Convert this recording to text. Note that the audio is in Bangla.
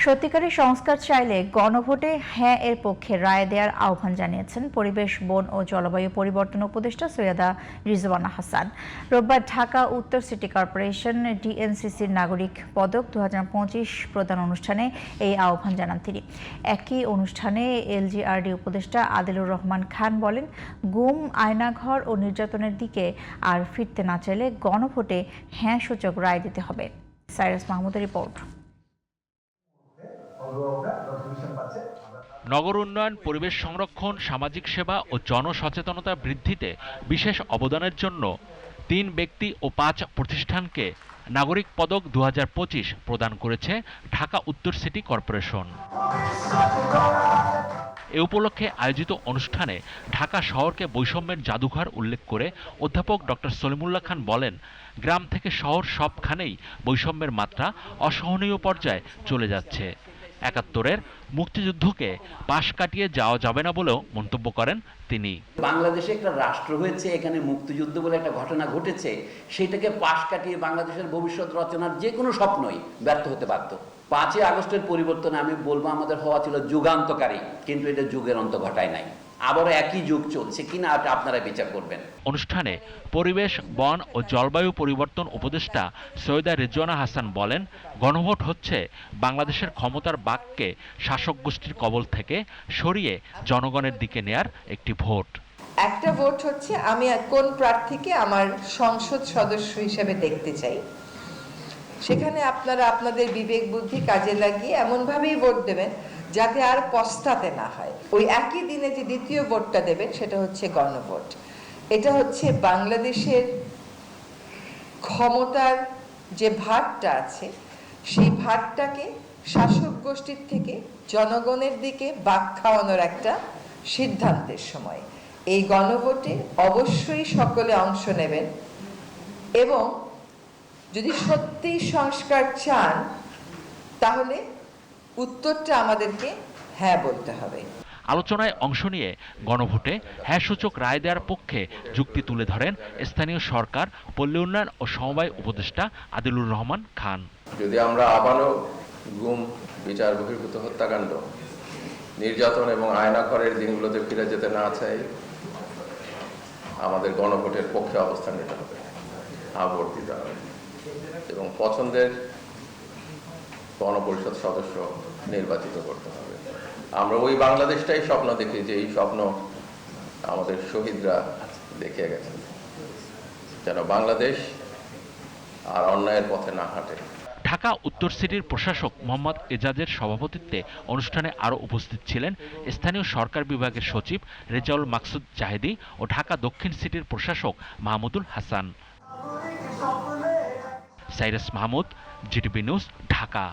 সত্যিকারের সংস্কার চাইলে গণভোটে হ্যাঁ এর পক্ষে রায় দেওয়ার আহ্বান জানিয়েছেন পরিবেশ, বন ও জলবায়ু পরিবর্তন উপদেষ্টা সৈয়দা রিজওয়ানা হাসান। রোববার ঢাকা উত্তর সিটি কর্পোরেশন ডিএনসিসির নাগরিক পদক 2025 প্রদান অনুষ্ঠানে এই আহ্বান জানান তিনি। একই অনুষ্ঠানে এলজিআরডি উপদেষ্টা আদিলুর রহমান খান বলেন, গুম, আয়নাঘর ও নির্যাতনের দিকে আর ফিরতে না চাইলে গণভোটে হ্যাঁ সূচক রায় দিতে হবে। সাইরাস মাহমুদের রিপোর্ট। নগর উন্নয়ন, পরিবেশ সংরক্ষণ, সামাজিক সেবা ও জনসচেতনতা বৃদ্ধিতে বিশেষ অবদানের জন্য ৩ ব্যক্তি ও ৫ প্রতিষ্ঠানকে নাগরিক পদক 2025 প্রদান করেছে ঢাকা উত্তর সিটি কর্পোরেশন। এ উপলক্ষে আয়োজিত অনুষ্ঠানে ঢাকা শহরকে বৈষম্যের জাদুঘর উল্লেখ করে অধ্যাপক ডক্টর সলিমুল্লাহ খান বলেন, গ্রাম থেকে শহর সবখানেই বৈষম্যের মাত্রা অসহনীয় পর্যায়ে চলে যাচ্ছে। ৭১-এর মুক্তিযুদ্ধকে পাশ কাটিয়ে যাওয়া যাবে না বলেও মন্তব্য করেন তিনি। বাংলাদেশে একটা রাষ্ট্র হয়েছে, এখানে মুক্তিযুদ্ধ বলে একটা ঘটনা ঘটেছে, সেটাকে পাশ কাটিয়ে বাংলাদেশের ভবিষ্যৎ রচনার যে কোনো স্বপ্নই ব্যর্থ হতে বাধ্য। ৫ই আগস্টের পরিবর্তনে আমি বলবো আমাদের হওয়া ছিল যুগান্তকারী, কিন্তু এটা যুগের অন্ত ঘটায় নাই। আবারও একই যুগ চলছে কিনা আপনারা বিচার করবেন। অনুষ্ঠানে পরিবেশ, বন ও জলবায়ু পরিবর্তন উপদেষ্টা সৈয়দা রিজওয়ানা হাসান বলেন, গণভোট হচ্ছে বাংলাদেশের ক্ষমতার বাককে শাসক গোষ্ঠীর কবল থেকে সরিয়ে জনগণের দিকে নেয়ার একটি ভোট। একটা ভোট হচ্ছে আমি কোন প্রার্থীকে আমার সংসদ সদস্য হিসেবে দেখতে চাই। সেখানে আপনারা আপনাদের বিবেক বুদ্ধি কাজে লাগিয়ে এমনভাবেই ভোট দেবেন যাতে আর পস্তাতে না হয়। ওই একই দিনে যে দ্বিতীয় ভোটটা দেবেন সেটা হচ্ছে গণভোট। এটা হচ্ছে বাংলাদেশের ক্ষমতার যে ভারটা আছে সেই ভারটাকে শাসক গোষ্ঠীর থেকে জনগণের দিকে বাক খাওয়ানোর একটা সিদ্ধান্তের সময় এই গণভোটে অবশ্যই সকলে অংশ নেবেন এবং যদি সত্যি সংস্কার চান তাহলে উত্তরটা আমাদেরকে হ্যাঁ বলতে হবে। আলোচনায় অংশ নিয়ে গণভোটে হ্যাঁ সূচক রায় দেওয়ার পক্ষে যুক্তি তুলে ধরেন স্থানীয় সরকার, পল্লী উন্নয়ন ও সমবায় উপদেষ্টা আদিলুর রহমান খান। যদি আমরা আবারও গুম, বিচার বহির্ভূত হত্যাকাণ্ড, নির্যাতন এবং আয়নাঘরের দিনগুলোতে ফিরে যেতে না চাই, আমাদের গণভোটের পক্ষে অবস্থান নিতে হবে, ভোট দিতে হবে এবং পছন্দের গণপরিষদ সদস্য নির্বাচিত করতে হবে। আমরা ওই বাংলাদেশটাই স্বপ্ন দেখি যে এই স্বপ্ন আমাদের শহীদরা দেখিয়ে গেছেন, যেন বাংলাদেশ আর অন্যায়ের পথে না হাঁটে। ঢাকা উত্তর সিটির প্রশাসক মোহাম্মদ এজাজের সভাপতিত্বে অনুষ্ঠানে আরও উপস্থিত ছিলেন স্থানীয় সরকার বিভাগের সচিব রেজাউল মাকসুদ জাহেদী ও ঢাকা দক্ষিণ সিটির প্রশাসক Mahmudul Hasan. Cyrus Mahmud, GTV news, Dhaka.